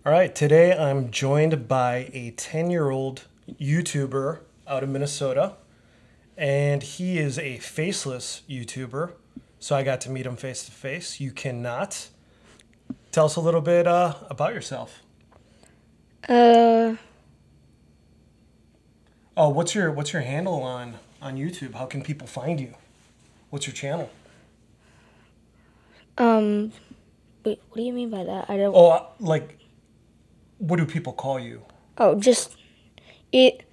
All right, today I'm joined by a 10-year-old YouTuber out of Minnesota, and he is a faceless YouTuber, so I got to meet him face to face. You cannot. Tell us a little bit about yourself. Oh, what's your handle on YouTube? How can people find you? What's your channel? Wait, what do you mean by that? I don't. Oh, like, what do people call you? Oh, just it.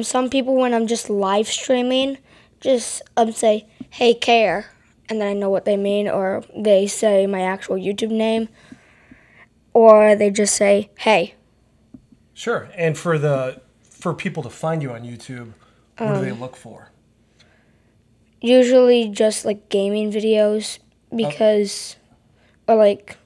Some people when I'm just live streaming, just say, "Hey, Care," and then I know what they mean, or they say my actual YouTube name, or they just say, "Hey." Sure. And for people to find you on YouTube, what do they look for? Usually just like gaming videos because, or like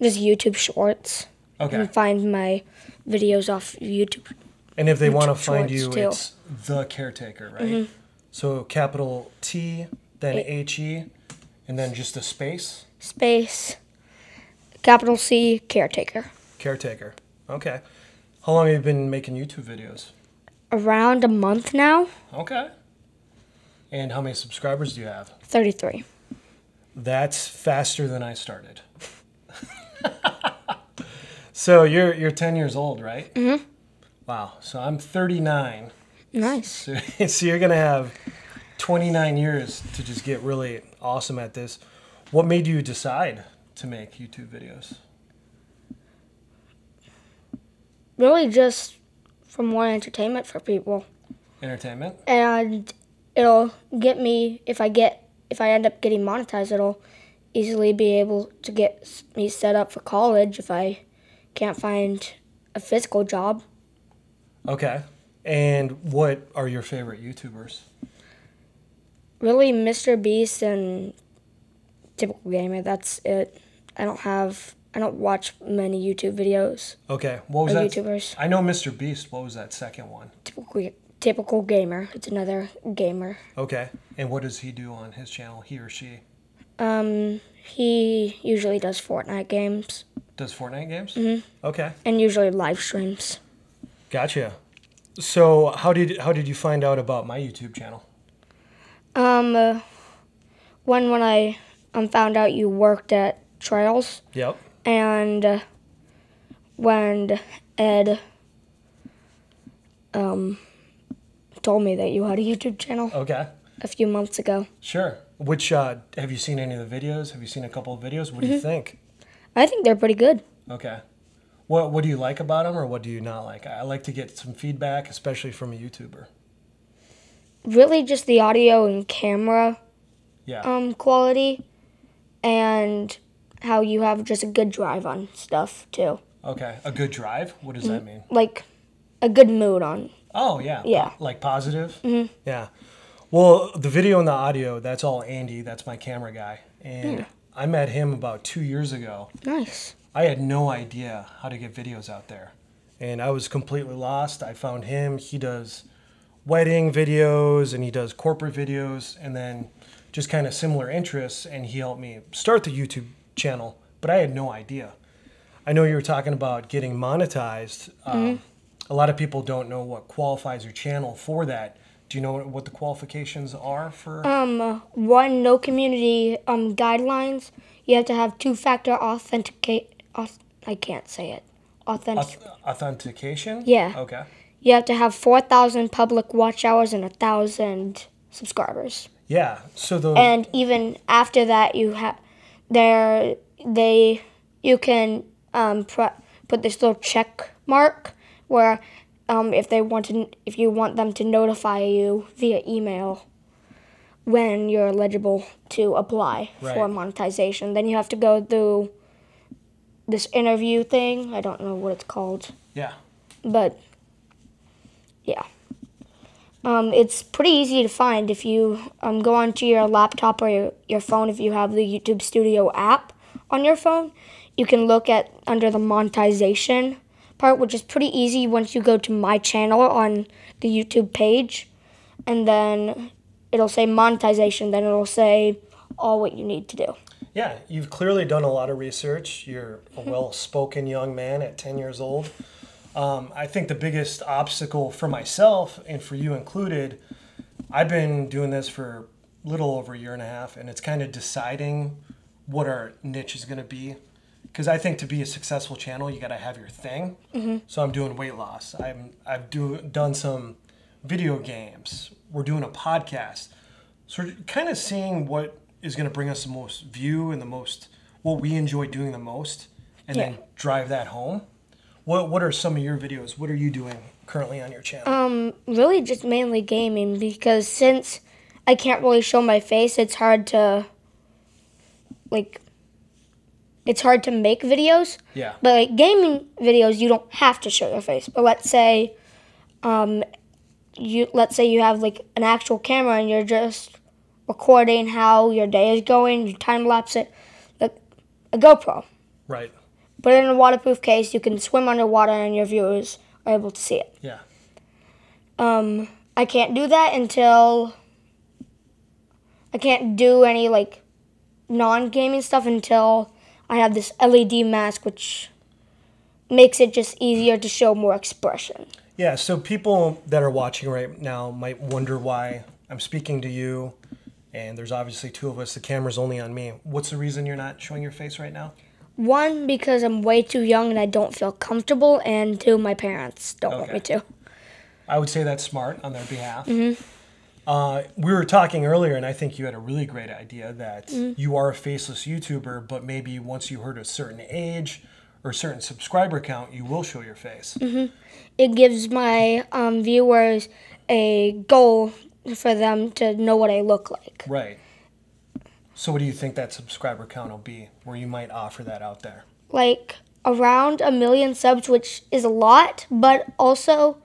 just YouTube Shorts. Okay. You can find my videos off YouTube. And if they want to YouTube find Shorts, you, too. it's The Caretaker, right? So capital T, then H-E, and then just a space? Space, capital C, Caretaker. Caretaker. Okay. How long have you been making YouTube videos? Around a month now. Okay. And how many subscribers do you have? 33. That's faster than I started. So you're 10 years old, right? Mm-hmm. Wow. So I'm 39. Nice. So you're going to have 29 years to just get really awesome at this. What made you decide to make YouTube videos? Really just for more entertainment for people. Entertainment? And it'll get me, if I end up getting monetized, it'll easily be able to get me set up for college if I can't find a physical job. Okay. And what are your favorite YouTubers? Really, Mr. Beast and Typical Gamer, that's it. I don't watch many YouTube videos. Okay. What was that? YouTubers. I know Mr. Beast. What was that second one? Typical Gamer. It's another gamer. Okay. And what does he do on his channel, he or she? He usually does Fortnite games. Does Fortnite games? Mm-hmm. Okay. And usually live streams. Gotcha. So how did you find out about my YouTube channel? When I found out you worked at Trails. Yep. And when Ed told me that you had a YouTube channel. Okay. A few months ago. Sure. Which have you seen any of the videos? Have you seen a couple of videos? What do you think? I think they're pretty good. Okay. What do you like about them, or what do you not like? I like to get some feedback, especially from a YouTuber. Really, just the audio and camera. Yeah. Quality, and how you have just a good drive on stuff too. Okay. A good drive? What does that mean? Like a good mood on. Oh yeah. Yeah. Like positive. Yeah. Well, the video and the audio, that's all Andy. That's my camera guy, and I met him about 2 years ago. Nice. I had no idea how to get videos out there, and I was completely lost. I found him. He does wedding videos and he does corporate videos, and then just kind of similar interests, and he helped me start the YouTube channel, but I had no idea. I know you were talking about getting monetized. A lot of people don't know what qualifies your channel for that. Do you know what the qualifications are for? One, no community guidelines. You have to have two-factor I can't say it. Authentication? Yeah. Okay. You have to have 4,000 public watch hours and 1,000 subscribers. Yeah. So And even after that, you have you can put this little check mark where if you want them to notify you via email when you're eligible to apply for monetization. Then you have to go through this interview thing. I don't know what it's called. Yeah. But yeah. It's pretty easy to find if you go onto your laptop or your phone. If you have the YouTube Studio app on your phone, you can look at under the monetization part, which is pretty easy once you go to my channel on the YouTube page, and then it'll say monetization, then it'll say all what you need to do. Yeah, you've clearly done a lot of research. You're a well-spoken young man at 10 years old. I think the biggest obstacle for myself, and for you included, I've been doing this for a little over a year and a half, and it's kind of deciding what our niche is going to be. Because I think to be a successful channel, you got to have your thing. So I'm doing weight loss. Done some video games. We're doing a podcast. So we're kind of seeing what is going to bring us the most view and what we enjoy doing the most, and then drive that home. What are some of your videos? What are you doing currently on your channel? Really just mainly gaming, because since I can't really show my face, it's hard to make videos. Yeah. But like gaming videos, you don't have to show your face. But let's say you have like an actual camera and you're just recording how your day is going, you time lapse it, like a GoPro. Right. Put it in a waterproof case, you can swim underwater and your viewers are able to see it. Yeah. I can't do that until I can't do any like non-gaming stuff until I have this LED mask, which makes it just easier to show more expression. Yeah, so people that are watching right now might wonder why I'm speaking to you, and there's obviously two of us. The camera's only on me. What's the reason you're not showing your face right now? One, because I'm way too young and I don't feel comfortable, and two, my parents don't want me to. I would say that's smart on their behalf. We were talking earlier, and I think you had a really great idea that you are a faceless YouTuber, but maybe once you hit a certain age or a certain subscriber count, you will show your face. It gives my viewers a goal for them to know what I look like. Right. So what do you think that subscriber count will be, where you might offer that out there? Like around 1 million subs, which is a lot, but also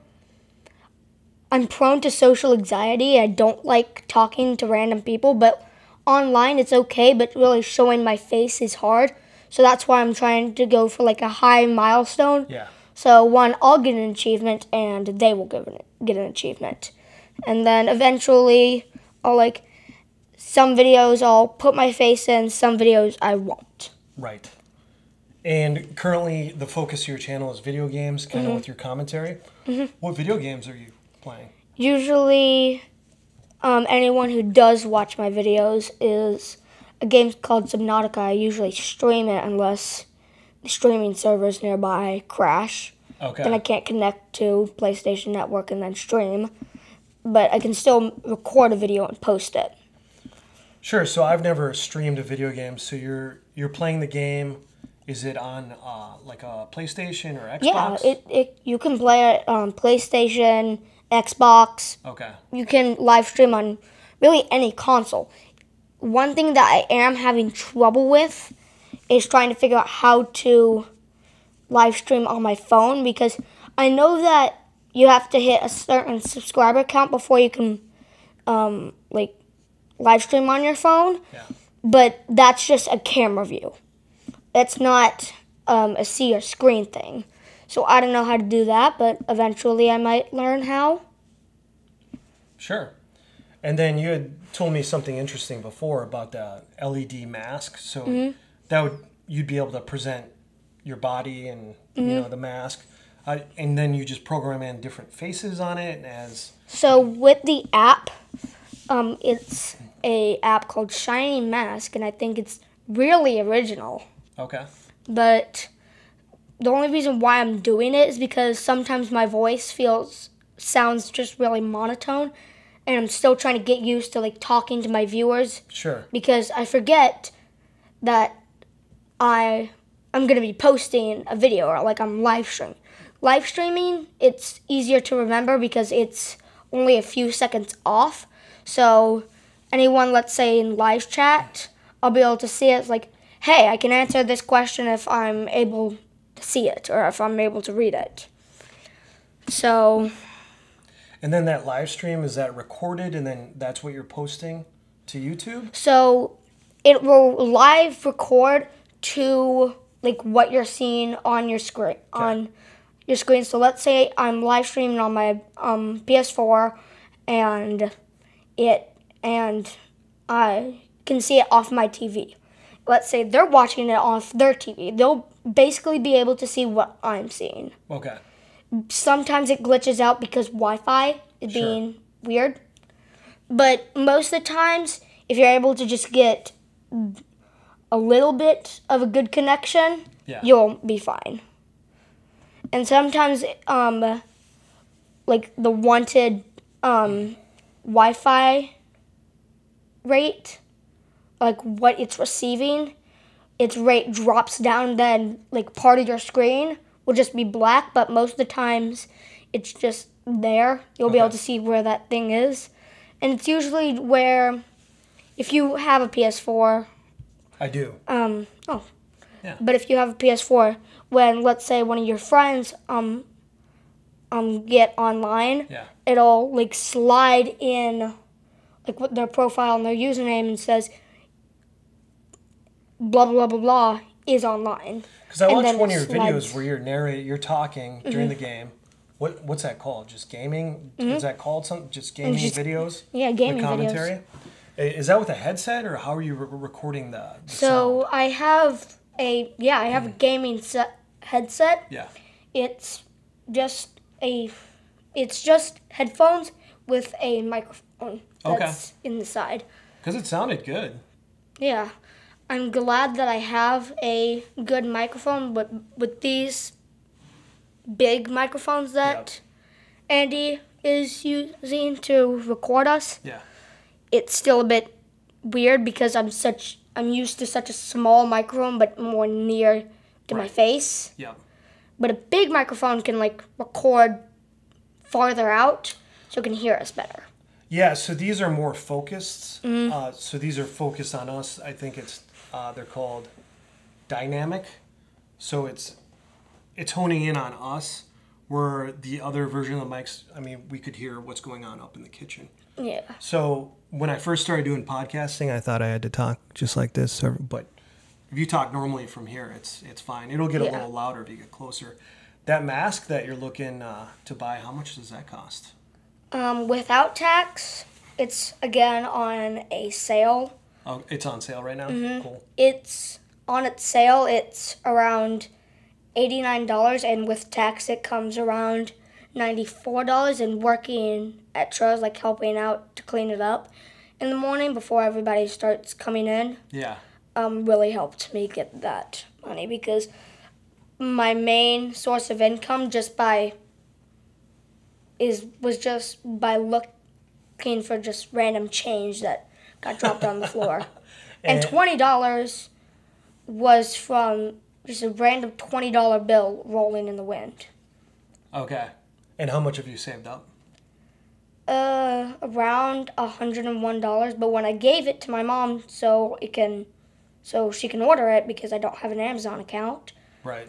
I'm prone to social anxiety. I don't like talking to random people, but online it's okay, but really showing my face is hard. So that's why I'm trying to go for like a high milestone. Yeah. So one, I'll get an achievement and they will get an achievement. And then eventually some videos I'll put my face in, some videos I won't. Right. And currently the focus of your channel is video games, kind of with your commentary. What video games are you playing? Usually anyone who does watch my videos is a game called Subnautica. I usually stream it unless the streaming servers nearby crash. Okay. Then I can't connect to PlayStation Network and then stream. But I can still record a video and post it. Sure. So I've never streamed a video game. So you're playing the game. Is it on like a PlayStation or Xbox? Yeah, you can play it on PlayStation, Xbox. Okay. You can live stream on really any console. One thing that I am having trouble with is trying to figure out how to live stream on my phone, because I know that you have to hit a certain subscriber count before you can live stream on your phone. Yeah. But that's just a camera view. It's not a see your screen thing. So I don't know how to do that, but eventually I might learn how. Sure. And then you had told me something interesting before about the LED mask. So you'd be able to present your body and the mask, and then you just program in different faces on it as. So with the app, it's a app called Shiny Mask, and I think it's really original. Okay. But the only reason why I'm doing it is because sometimes my voice sounds just really monotone, and I'm still trying to get used to talking to my viewers. Sure. Because I forget that I'm going to be posting a video, or I'm live streaming. Live streaming, it's easier to remember because it's only a few seconds off. So anyone, let's say in live chat, I'll be able to see it. It's like, hey, I can answer this question if I'm able to see it or if I'm able to read it. So. And then that live stream, is that recorded and then that's what you're posting to YouTube? So it will live record to what you're seeing on your screen. Okay. On your screen. So let's say I'm live streaming on my PS4 and I can see it off my TV. let's say they're watching it off their TV, they'll basically be able to see what I'm seeing. Okay. Sometimes it glitches out because Wi-Fi is being weird. But most of the times, if you're able to just get a little bit of a good connection, you'll be fine. And sometimes, like the wanted Wi-Fi rate, like what it's receiving, its rate drops down, then like part of your screen will just be black, but most of the times it's just there. You'll be able to see where that thing is. And it's usually where, if you have a PS4. I do. Yeah. But if you have a PS4, when, let's say, one of your friends get online, it'll like slide in like what their profile and their username and says blah blah blah blah is online. Because I watched one of your videos where you're talking during the game. What's that called? Just gaming? Is that called something? Just gaming videos? Yeah, gaming commentary? Videos. Is that with a headset, or how are you recording the so sound? I have a gaming headset. Yeah. It's just headphones with a microphone that's in the side. Because it sounded good. Yeah. I'm glad that I have a good microphone, but with these big microphones that Andy is using to record us, it's still a bit weird because I'm used to such a small microphone, but more near to my face. Yeah. But a big microphone can like record farther out, so it can hear us better. Yeah. So these are more focused. So these are focused on us. I think they're called dynamic. So it's honing in on us, where the other version of the mics, I mean, we could hear what's going on up in the kitchen. Yeah. So when I first started doing podcasting, I thought I had to talk just like this. But if you talk normally from here, it's fine. It'll get a little louder if you get closer. That mask that you're looking to buy, how much does that cost? Without tax, it's again on a sale. Oh, it's on sale right now? Cool. It's on its sale. It's around $89, and with tax it comes around $94. And working at Trails, like helping out to clean it up in the morning before everybody starts coming in, really helped me get that money, because my main source of income was just by looking for just random change that got dropped on the floor. And $20 was from just a random $20 bill rolling in the wind. Okay. And how much have you saved up? Around $101. But when I gave it to my mom so she can order it, because I don't have an Amazon account. Right.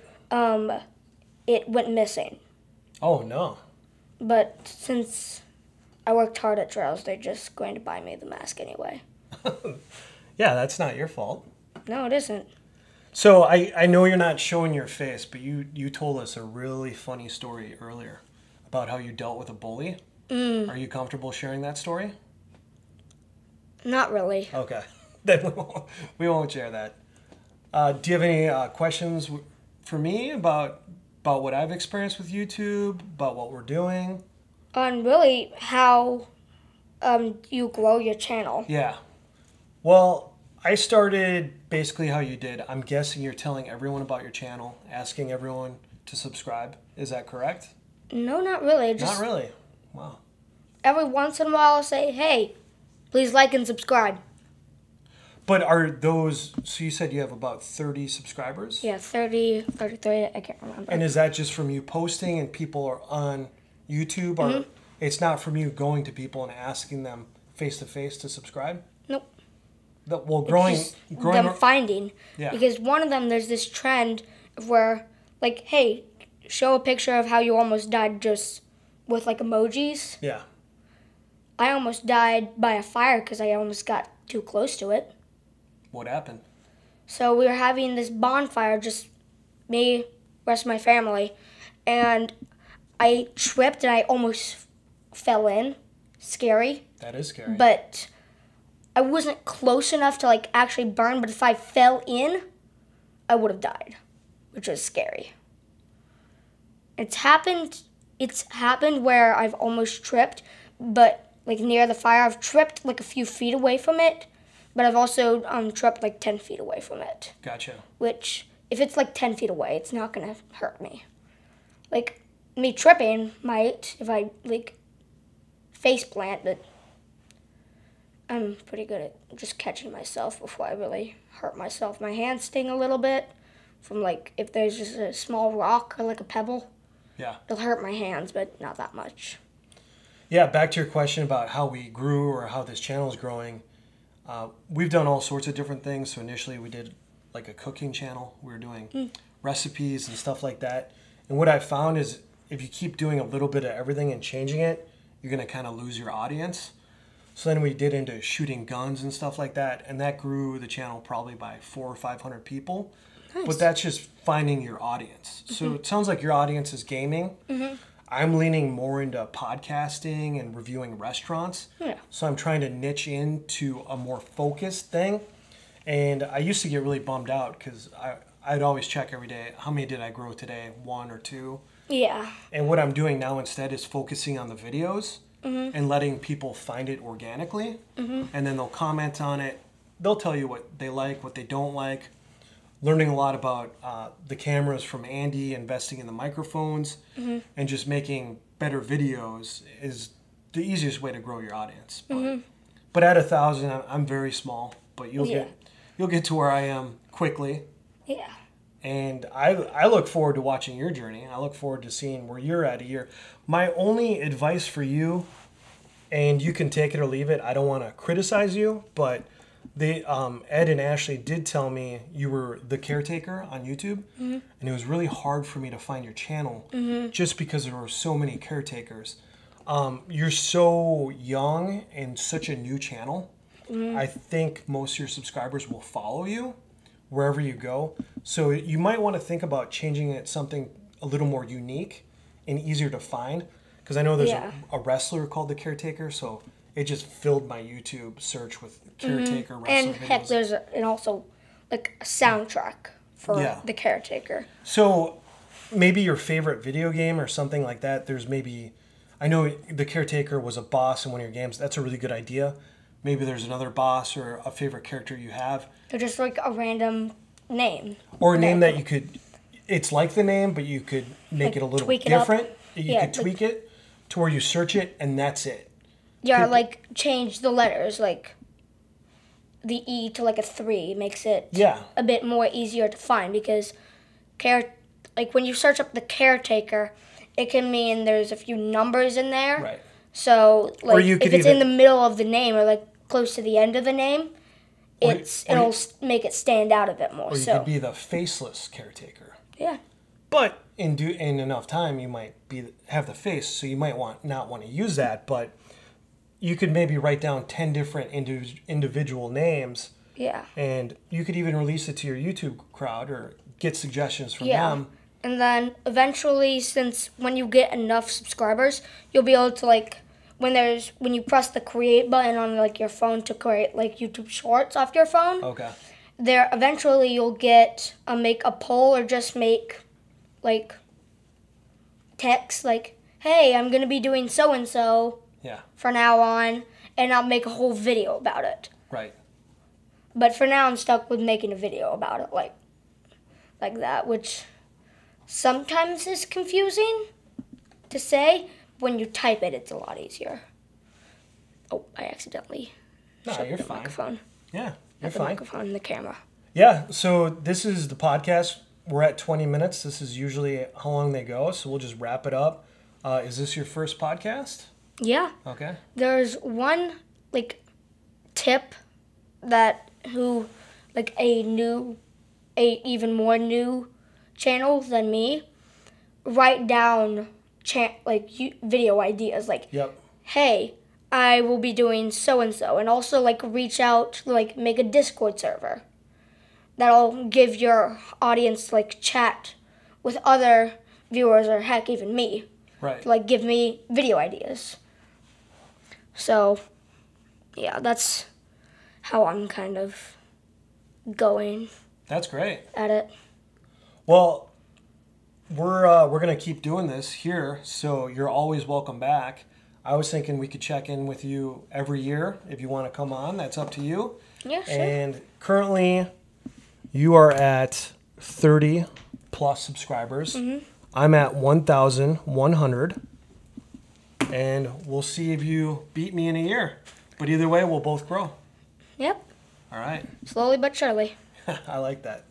It went missing. Oh no. But since I worked hard at Trails, they're just going to buy me the mask anyway. Yeah, that's not your fault. No, it isn't. So I know you're not showing your face, but you told us a really funny story earlier about how you dealt with a bully. Are you comfortable sharing that story? Not really. Okay. Then we won't share that. Do you have any questions for me about what I've experienced with YouTube, about what we're doing? And really, how you grow your channel. Yeah. Well, I started basically how you did. I'm guessing you're telling everyone about your channel, asking everyone to subscribe. Is that correct? No, not really. Not really? Wow. Every once in a while I'll say, hey, please like and subscribe. But are those, so you said you have about 30 subscribers? Yeah, 30, 33, I can't remember. And is that just from you posting and people are on YouTube? Or it's not from you going to people and asking them face-to-face to subscribe? Nope. Well, growing them finding. Yeah. Because one of them, there's this trend where, like, hey, show a picture of how you almost died just with, like, emojis. Yeah. I almost died by a fire because I almost got too close to it. What happened? So we were having this bonfire, just me, rest of my family, and I tripped and I almost fell in. Scary. That is scary. But I wasn't close enough to like actually burn, but if I fell in, I would have died, which was scary. It's happened where I've almost tripped, but like near the fire, I've tripped like a few feet away from it, but I've also tripped like 10 feet away from it. Gotcha. Which, if it's like 10 feet away, it's not gonna hurt me. Like, me tripping might if I like face plant, but I'm pretty good at just catching myself before I really hurt myself. My hands sting a little bit from like if there's just a small rock or like a pebble. Yeah. It'll hurt my hands, but not that much. Yeah, back to your question about how we grew or how this channel is growing. We've done all sorts of different things. So initially we did like a cooking channel. We were doing recipes and stuff like that. And what I found is if you keep doing a little bit of everything and changing it, you're going to kind of lose your audience. So then we did into shooting guns and stuff like that. And that grew the channel probably by 400 or 500 people. Nice. But that's just finding your audience. So it sounds like your audience is gaming. I'm leaning more into podcasting and reviewing restaurants. Yeah. So I'm trying to niche into a more focused thing. And I used to get really bummed out because I'd always check every day, how many did I grow today? 1 or 2? Yeah. And what I'm doing now instead is focusing on the videos and letting people find it organically. And then they'll comment on it. They'll tell you what they like, what they don't like. Learning a lot about the cameras from Andy, investing in the microphones, and just making better videos is the easiest way to grow your audience. But at 1,000, I'm very small. But you'll get to where I am quickly. Yeah. And I look forward to watching your journey. I look forward to seeing where you're at a year. My only advice for you, and you can take it or leave it. I don't want to criticize you, but they Ed and Ashley did tell me you were the caretaker on YouTube, and it was really hard for me to find your channel just because there were so many caretakers. You're so young and such a new channel. I think most of your subscribers will follow you wherever you go. So you might want to think about changing it something a little more unique and easier to find. Because I know there's a wrestler called The Caretaker, so it just filled my YouTube search with caretaker wrestler and videos. heck, there's also like a soundtrack for The Caretaker. So maybe your favorite video game or something like that. There's maybe, I know The Caretaker was a boss in one of your games. That's a really good idea. Maybe there's another boss or a favorite character you have. Or just like a random name. Or a name that you could, it's like the name, but you could make it a little different. You could tweak it to where you search it and that's it. Yeah, like change the letters, like the E to like a 3 makes it a bit more easier to find because like when you search up The Caretaker, it can mean there's a few numbers in there. Right. So like if it's in the middle of the name or like close to the end of the name, it'll make it stand out a bit more. Or you could be the Faceless Caretaker. Yeah. But in enough time, you might have the face, so you might not want to use that. But you could maybe write down 10 different individual names. Yeah. And you could even release it to your YouTube crowd or get suggestions from them. And then eventually, since when you get enough subscribers, you'll be able to like when you press the create button on like your phone to create like YouTube Shorts off your phone. Okay. There eventually you'll get make a poll or just make like text like, hey, I'm gonna be doing so and so. Yeah. For now on, and I'll make a whole video about it. Right. But for now, I'm stuck with making a video about it like that, which sometimes is confusing to say. When you type it, it's a lot easier. Oh, I accidentally shut the microphone. Yeah, you're fine. The microphone and the camera. Yeah, so this is the podcast. We're at 20 minutes. This is usually how long they go, so we'll just wrap it up. Is this your first podcast? Yeah. Okay. There's one like tip that a even more new channel than me, write down video ideas like, hey, I will be doing so and so, and also like reach out, like make a Discord server that'll give your audience like chat with other viewers or heck even me. Right. To, like give me video ideas. So, yeah, that's how I'm kind of going That's great. at it. Well, we're gonna keep doing this here, so you're always welcome back. I was thinking we could check in with you every year if you want to come on. That's up to you. Yeah, sure. And currently, you are at 30 plus subscribers. I'm at 1,100. And we'll see if you beat me in a year. But either way, we'll both grow. Yep. All right. Slowly but surely. I like that.